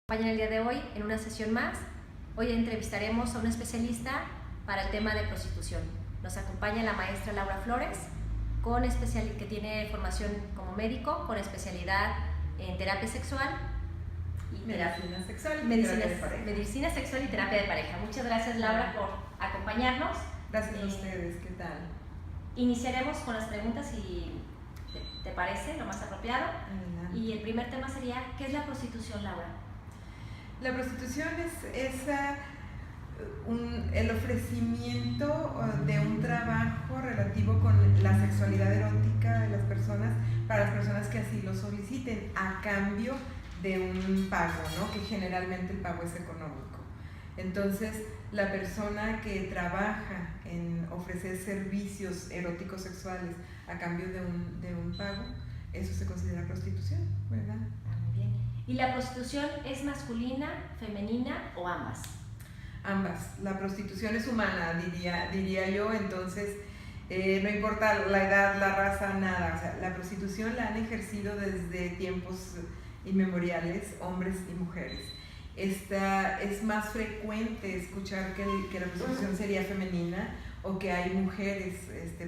Acompañan el día de hoy en una sesión más. Hoy entrevistaremos a un especialista para el tema de prostitución. Nos acompaña la maestra Laura Flores, que tiene formación como médico, con especialidad en terapia sexual y medicina sexual y terapia de pareja. Muchas gracias, Laura, por acompañarnos. Gracias a ustedes, ¿qué tal? Iniciaremos con las preguntas, si te parece lo más apropiado. Adelante. Y el primer tema sería, ¿qué es la prostitución, Laura? La prostitución es el ofrecimiento de un trabajo relativo con la sexualidad erótica de las personas para las personas que así lo soliciten, a cambio de un pago, ¿no? Que generalmente el pago es económico. Entonces, la persona que trabaja en ofrecer servicios eróticos sexuales a cambio de un pago, eso se considera prostitución, ¿verdad? Muy bien. ¿Y la prostitución es masculina, femenina o ambas? Ambas. La prostitución es humana, diría yo, entonces no importa la edad, la raza, nada. O sea, la prostitución la han ejercido desde tiempos inmemoriales, hombres y mujeres. Es más frecuente escuchar que la prostitución sería femenina, o que hay mujeres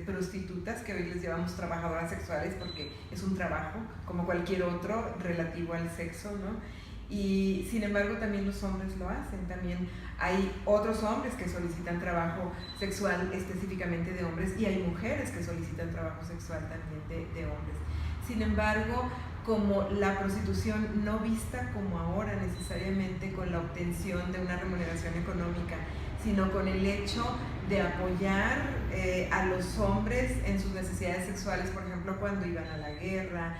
prostitutas, que hoy les llamamos trabajadoras sexuales, porque es un trabajo como cualquier otro relativo al sexo, ¿no? Y sin embargo también los hombres lo hacen. También hay otros hombres que solicitan trabajo sexual específicamente de hombres, y hay mujeres que solicitan trabajo sexual también de hombres. Sin embargo, como la prostitución no vista como ahora necesariamente con la obtención de una remuneración económica, sino con el hecho de apoyar a los hombres en sus necesidades sexuales, por ejemplo, cuando iban a la guerra,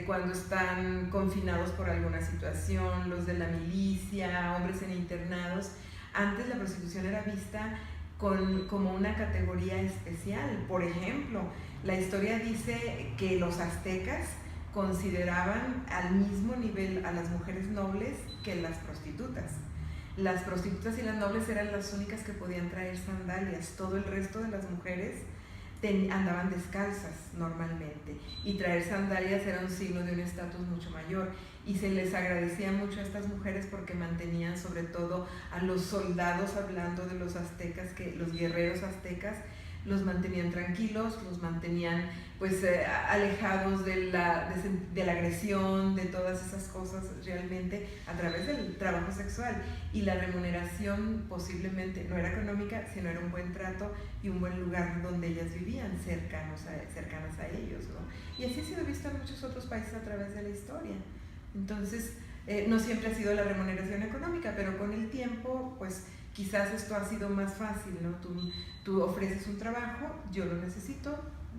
cuando están confinados por alguna situación, los de la milicia, hombres en internados. Antes la prostitución era vista como una categoría especial. Por ejemplo, la historia dice que los aztecas consideraban al mismo nivel a las mujeres nobles que las prostitutas. Las prostitutas y las nobles eran las únicas que podían traer sandalias. Todo el resto de las mujeres andaban descalzas normalmente, y traer sandalias era un signo de un estatus mucho mayor, y se les agradecía mucho a estas mujeres porque mantenían sobre todo a los soldados, hablando de los aztecas, que los guerreros aztecas los mantenían tranquilos, los mantenían alejados de la agresión, de todas esas cosas, realmente a través del trabajo sexual. Y la remuneración posiblemente no era económica, sino era un buen trato y un buen lugar donde ellas vivían, cercanas a ellos, ¿no? Y así ha sido visto en muchos otros países a través de la historia. Entonces, no siempre ha sido la remuneración económica, pero con el tiempo, pues quizás esto ha sido más fácil, ¿no? Tú ofreces un trabajo, yo lo necesito,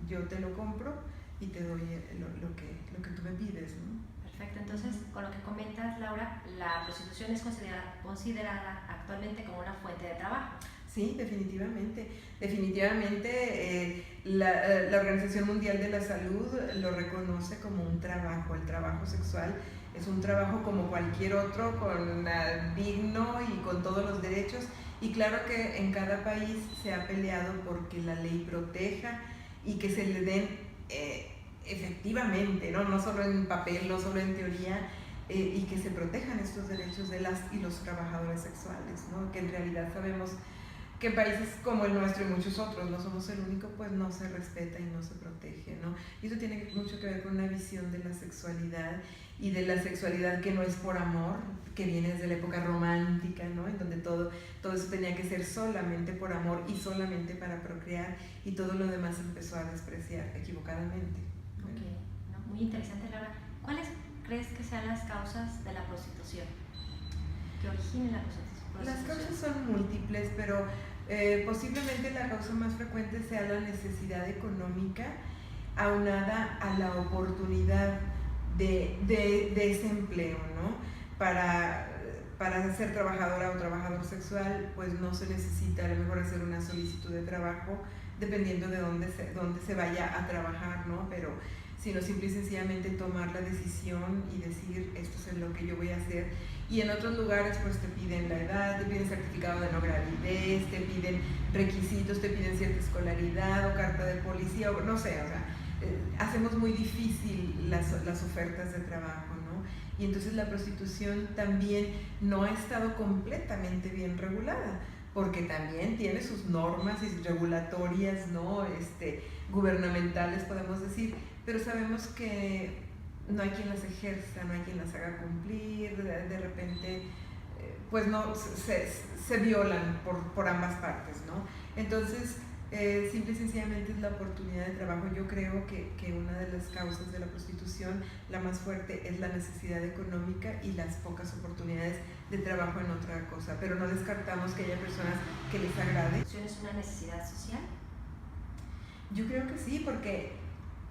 yo te lo compro y te doy lo que tú me pides, ¿no? Perfecto. Entonces, con lo que comentas, Laura, la prostitución es considerada actualmente como una fuente de trabajo. Sí, definitivamente. La Organización Mundial de la Salud lo reconoce como un trabajo. El trabajo sexual es un trabajo como cualquier otro, digno y con todos los derechos. Y claro que en cada país se ha peleado porque la ley proteja y que se le den efectivamente, no solo en papel, no solo en teoría, y que se protejan estos derechos de las y los trabajadores sexuales, ¿no? Que en realidad sabemos que en países como el nuestro y muchos otros, no somos el único, pues no se respeta y no se protege, ¿no? Y eso tiene mucho que ver con una visión de la sexualidad, y de la sexualidad que no es por amor, que viene desde la época romántica, ¿no? En donde todo eso tenía que ser solamente por amor y solamente para procrear, y todo lo demás empezó a despreciar equivocadamente. Okay. No, muy interesante, Laura. ¿Cuáles crees que sean las causas de la prostitución? ¿Que originen la prostitución? Las causas son múltiples, pero posiblemente la causa más frecuente sea la necesidad económica, aunada a la oportunidad de ese empleo, ¿no? Para ser trabajadora o trabajador sexual, pues no se necesita a lo mejor hacer una solicitud de trabajo, dependiendo de dónde se vaya a trabajar, ¿no? Pero sino simple y sencillamente tomar la decisión y decir, esto es lo que yo voy a hacer. Y en otros lugares pues te piden la edad, te piden certificado de no gravidez, te piden requisitos, te piden cierta escolaridad o carta de policía, o no sé, o sea, hacemos muy difícil las ofertas de trabajo, ¿no? y entonces la prostitución también no ha estado completamente bien regulada, porque también tiene sus normas y regulatorias, ¿no? Gubernamentales, podemos decir, pero sabemos que no hay quien las ejerza, no hay quien las haga cumplir, de repente pues no, se violan por ambas partes, ¿no? Entonces, simple y sencillamente es la oportunidad de trabajo. Yo creo que una de las causas de la prostitución, la más fuerte, es la necesidad económica y las pocas oportunidades de trabajo en otra cosa, pero no descartamos que haya personas que les agrade. ¿Es una necesidad social? Yo creo que sí, porque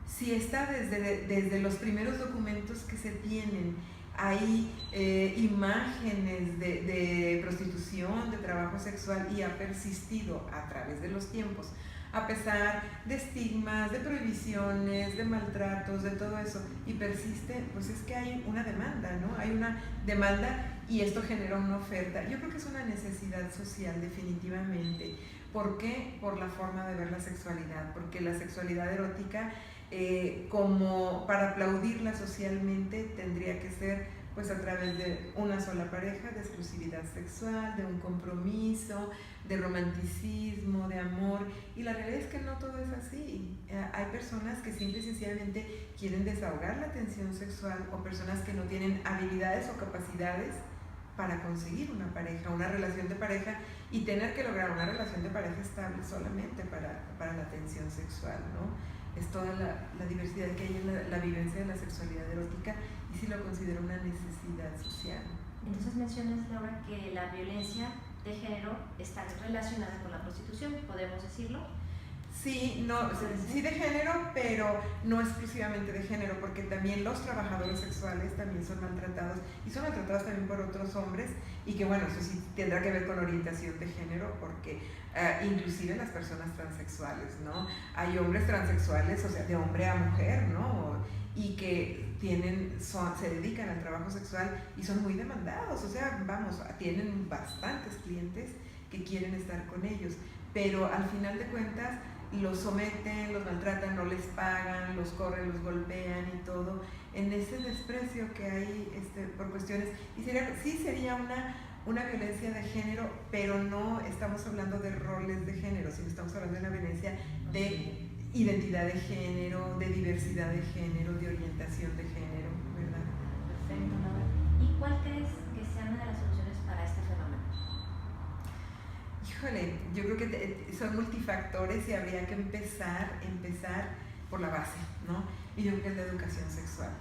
si está desde los primeros documentos que se tienen, hay imágenes de prostitución, de trabajo sexual, y ha persistido a través de los tiempos, a pesar de estigmas, de prohibiciones, de maltratos, de todo eso, y persiste, pues es que hay una demanda, ¿no? Hay una demanda y esto genera una oferta. Yo creo que es una necesidad social, definitivamente. ¿Por qué? Por la forma de ver la sexualidad, porque la sexualidad erótica, como para aplaudirla socialmente, tendría que ser pues a través de una sola pareja, de exclusividad sexual, de un compromiso, de romanticismo, de amor, y la realidad es que no todo es así. Hay personas que simple y sencillamente quieren desahogar la tensión sexual, o personas que no tienen habilidades o capacidades para conseguir una pareja, una relación de pareja, y tener que lograr una relación de pareja estable solamente para la tensión sexual, ¿no? Es toda la diversidad que hay en la vivencia de la sexualidad erótica, y sí lo considero una necesidad social. Entonces mencionas, Laura, que la violencia de género está relacionada con la prostitución, ¿podemos decirlo? Sí, no, sí de género, pero no exclusivamente de género, porque también los trabajadores sexuales también son maltratados, y son maltratados también por otros hombres, y que bueno, eso sí tendrá que ver con orientación de género, porque inclusive las personas transexuales, ¿no? Hay hombres transexuales, o sea, de hombre a mujer, ¿no? Y que se dedican al trabajo sexual y son muy demandados, o sea, vamos, tienen bastantes clientes que quieren estar con ellos, pero al final de cuentas los someten, los maltratan, no les pagan, los corren, los golpean y todo, en ese desprecio que hay por cuestiones, y sí sería una violencia de género, pero no estamos hablando de roles de género, sino estamos hablando de una violencia de identidad de género, de diversidad de género, de orientación de género, ¿verdad? Perfecto, Laura. ¿Y cuál crees que sea una de las soluciones para este fenómeno? Híjole, yo creo que son multifactores y habría que empezar por la base, ¿no? Y yo creo que es la educación sexual.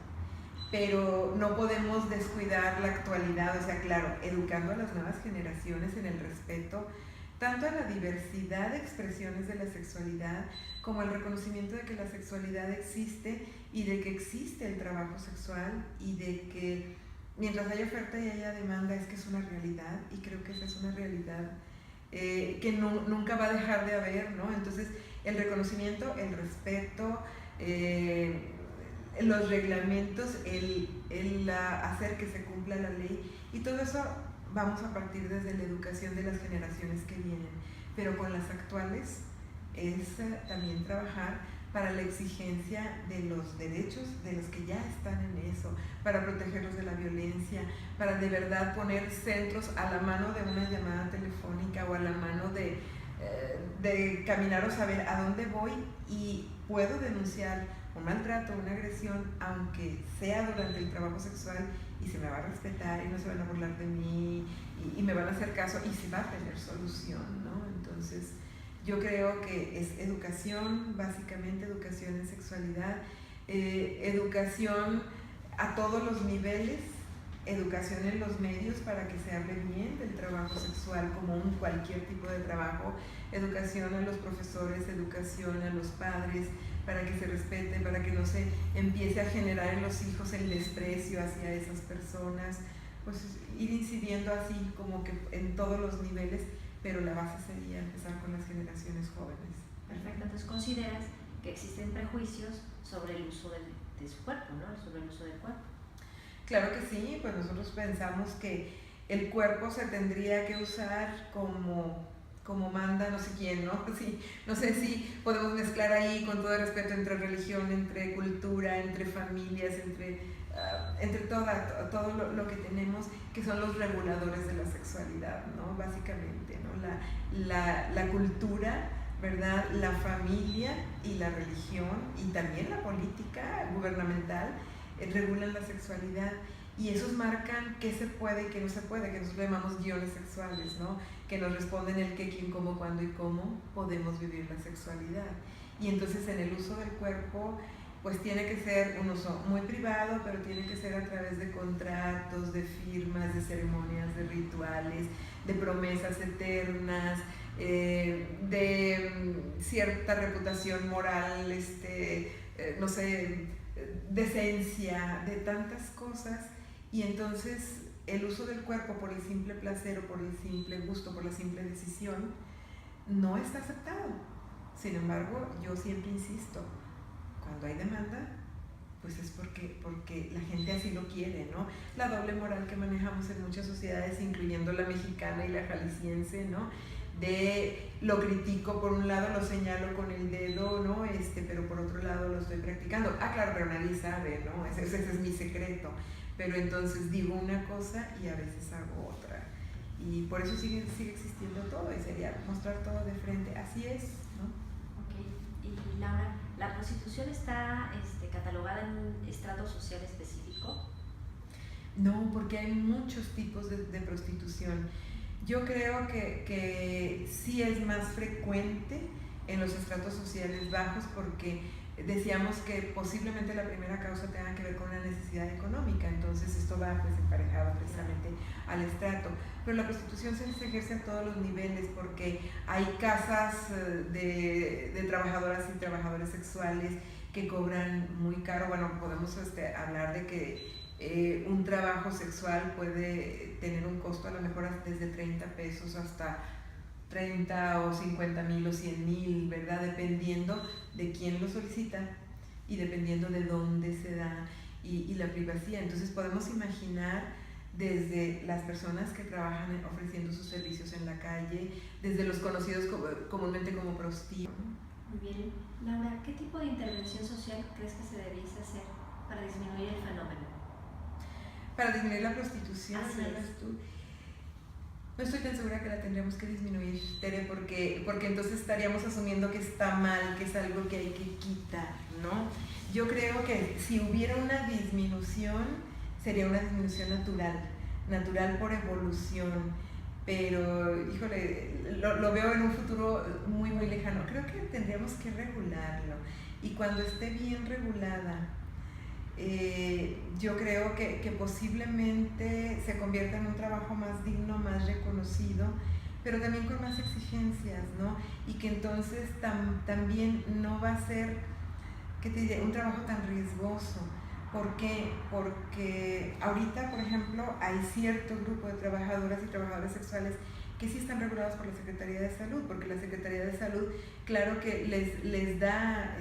Pero no podemos descuidar la actualidad, o sea, claro, educando a las nuevas generaciones en el respeto tanto a la diversidad de expresiones de la sexualidad, como el reconocimiento de que la sexualidad existe y de que existe el trabajo sexual, y de que mientras haya oferta y haya demanda es que es una realidad, y creo que esa es una realidad que nunca va a dejar de haber, ¿no? Entonces, el reconocimiento, el respeto, los reglamentos, el hacer que se cumpla la ley, y todo eso vamos a partir desde la educación de las generaciones que vienen, pero con las actuales es también trabajar para la exigencia de los derechos de los que ya están en eso, para protegerlos de la violencia, para de verdad poner centros a la mano de una llamada telefónica, o a la mano de caminar o saber a dónde voy y puedo denunciar un maltrato, una agresión, aunque sea durante el trabajo sexual, y se me va a respetar y no se van a burlar de mí y me van a hacer caso y se va a tener solución, ¿no? Entonces, yo creo que es educación, básicamente educación en sexualidad, educación a todos los niveles, educación en los medios para que se hable bien del trabajo sexual como cualquier tipo de trabajo, educación a los profesores, educación a los padres, para que se respete, para que no se empiece a generar en los hijos el desprecio hacia esas personas, pues ir incidiendo así como que en todos los niveles, pero la base sería empezar con las generaciones jóvenes. Perfecto, entonces consideras que existen prejuicios sobre el uso de su cuerpo, ¿no? Sobre el uso del cuerpo. Claro que sí, pues nosotros pensamos que el cuerpo se tendría que usar como como manda no sé quién, ¿no? Sí, no sé si podemos mezclar ahí con todo el respeto entre religión, entre cultura, entre familias, entre todo lo que tenemos, que son los reguladores de la sexualidad, ¿no? Básicamente, ¿no? La cultura, ¿verdad? La familia y la religión y también la política gubernamental regulan la sexualidad. Y esos marcan qué se puede y qué no se puede, que nosotros llamamos guiones sexuales, ¿no? Que nos responden el qué, quién, cómo, cuándo y cómo podemos vivir la sexualidad. Y entonces en el uso del cuerpo, pues tiene que ser un uso muy privado, pero tiene que ser a través de contratos, de firmas, de ceremonias, de rituales, de promesas eternas, de cierta reputación moral, no sé, decencia, de tantas cosas. Y entonces el uso del cuerpo por el simple placer o por el simple gusto, por la simple decisión, no está aceptado. Sin embargo, yo siempre insisto, cuando hay demanda, pues es porque la gente así lo quiere, ¿no? La doble moral que manejamos en muchas sociedades, incluyendo la mexicana y la jalisciense, ¿no? De lo critico por un lado, lo señalo con el dedo, ¿no? Pero por otro lado lo estoy practicando. Ah, claro, pero nadie sabe, ¿no? Ese es mi secreto. Pero entonces digo una cosa y a veces hago otra. Y por eso sigue existiendo todo, y sería mostrar todo de frente. Así es, ¿no? Ok. Y Laura, ¿la prostitución está catalogada en un estrato social específico? No, porque hay muchos tipos de prostitución. Yo creo que sí es más frecuente en los estratos sociales bajos, porque decíamos que posiblemente la primera causa tenga que ver con una necesidad económica, entonces esto va pues emparejado precisamente al estrato. Pero la prostitución se ejerce a todos los niveles, porque hay casas de trabajadoras y trabajadores sexuales que cobran muy caro. Bueno, podemos hablar de que un trabajo sexual puede tener un costo a lo mejor desde 30 pesos hasta 30 o 50 mil o 100 mil, ¿verdad? Dependiendo de quién lo solicita y dependiendo de dónde se da y la privacidad. Entonces podemos imaginar desde las personas que trabajan ofreciendo sus servicios en la calle, desde los conocidos comúnmente como prostíbulos. Muy bien. Laura, ¿qué tipo de intervención social crees que se debiese hacer para disminuir el fenómeno? Para disminuir la prostitución, ¿sabes tú? No estoy tan segura que la tendremos que disminuir, Tere, porque entonces estaríamos asumiendo que está mal, que es algo que hay que quitar, ¿no? Yo creo que si hubiera una disminución, sería una disminución natural por evolución, pero, híjole, lo veo en un futuro muy, muy lejano. Creo que tendríamos que regularlo, y cuando esté bien regulada, yo creo que posiblemente se convierta en un trabajo más digno, más reconocido, pero también con más exigencias, ¿no? Y que entonces también no va a ser, ¿qué te diré?, un trabajo tan riesgoso. ¿Por qué? Porque ahorita, por ejemplo, hay cierto grupo de trabajadoras y trabajadores sexuales que sí están regulados por la Secretaría de Salud, porque la Secretaría de Salud, claro que les da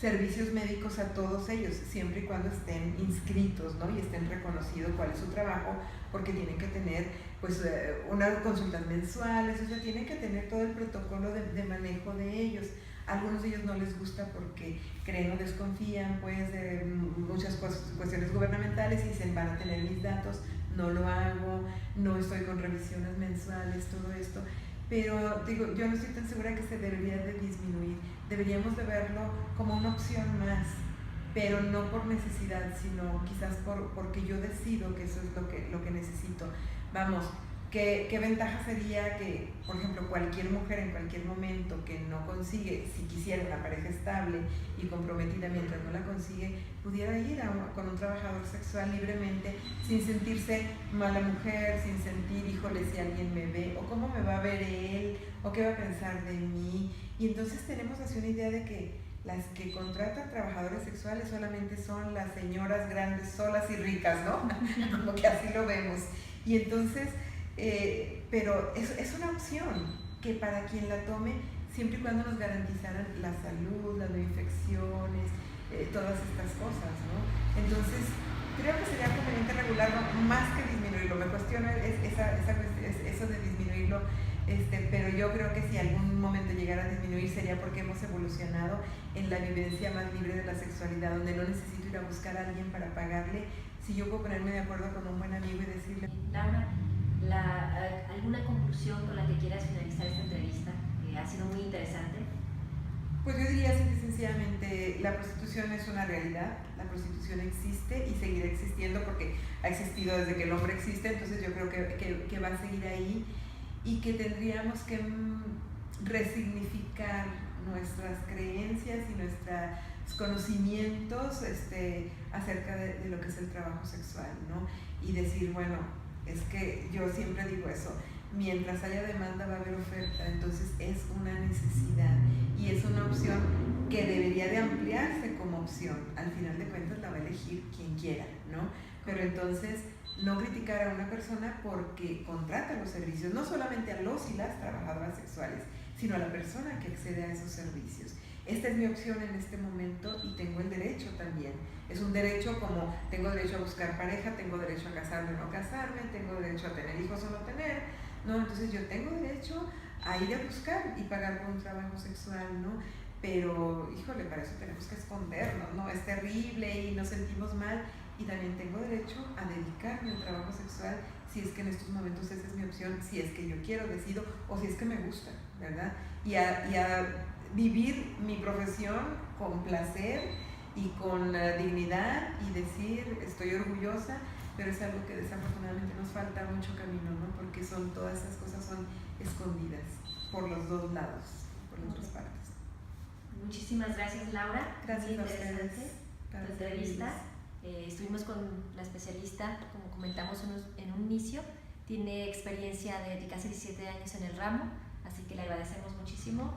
servicios médicos a todos ellos, siempre y cuando estén inscritos, ¿no? Y estén reconocidos cuál es su trabajo, porque tienen que tener pues unas consultas mensuales, o sea, tienen que tener todo el protocolo de manejo de ellos. A algunos de ellos no les gusta porque creen o desconfían pues de muchas cuestiones gubernamentales y dicen, van a tener mis datos, no lo hago, no estoy con revisiones mensuales, todo esto. Pero digo, yo no estoy tan segura que se debería de disminuir. Deberíamos de verlo como una opción más, pero no por necesidad, sino quizás porque yo decido que eso es lo que necesito. Vamos, ¿qué ventaja sería que, por ejemplo, cualquier mujer en cualquier momento que no consigue, si quisiera una pareja estable y comprometida, mientras no la consigue, pudiera ir con un trabajador sexual libremente, sin sentirse mala mujer, sin sentir, híjole, si alguien me ve, o cómo me va a ver él, o qué va a pensar de mí? Y entonces tenemos así una idea de que las que contratan trabajadores sexuales solamente son las señoras grandes, solas y ricas, ¿no? Como que así lo vemos. Y entonces, pero es una opción que para quien la tome, siempre y cuando nos garantizaran la salud, las no infecciones, todas estas cosas, ¿no? Entonces, creo que sería conveniente regularlo más que disminuirlo. Me cuestiono eso de disminuirlo, pero yo creo que si algún momento llegara a disminuir sería porque hemos evolucionado en la vivencia más libre de la sexualidad, donde no necesito ir a buscar a alguien para pagarle. Si yo puedo ponerme de acuerdo con un buen amigo y decirle... Laura, ¿alguna conclusión con la que quieras finalizar esta entrevista? Ha sido muy interesante. Pues yo diría simple y sencillamente, la prostitución es una realidad, la prostitución existe y seguirá existiendo porque ha existido desde que el hombre existe, entonces yo creo que va a seguir ahí y que tendríamos que resignificar nuestras creencias y nuestros conocimientos acerca de lo que es el trabajo sexual, ¿no? Y decir, bueno, es que yo siempre digo eso, mientras haya demanda va a haber oferta, entonces es una necesidad y es una opción que debería de ampliarse como opción. Al final de cuentas la va a elegir quien quiera, ¿no? Pero entonces no criticar a una persona porque contrata los servicios, no solamente a los y las trabajadoras sexuales, sino a la persona que accede a esos servicios. Esta es mi opción en este momento y tengo el derecho también. Es un derecho como tengo derecho a buscar pareja, tengo derecho a casarme o no casarme, tengo derecho a tener hijos o no tener, ¿no? Entonces yo tengo derecho a ir a buscar y pagar por un trabajo sexual, ¿no? Pero, híjole, para eso tenemos que escondernos, ¿no? Es terrible y nos sentimos mal. Y también tengo derecho a dedicarme al trabajo sexual si es que en estos momentos esa es mi opción, si es que yo quiero, decido o si es que me gusta, ¿verdad? Y a vivir mi profesión con placer y con dignidad y decir estoy orgullosa, pero es algo que desafortunadamente nos falta mucho camino, ¿no? Porque todas esas cosas son escondidas por los dos lados, por las dos partes. Muchísimas gracias, Laura. Gracias muy a ustedes. Tu entrevista. Estuvimos con la especialista, como comentamos en un inicio, tiene experiencia de casi 17 años en el ramo, así que le agradecemos muchísimo.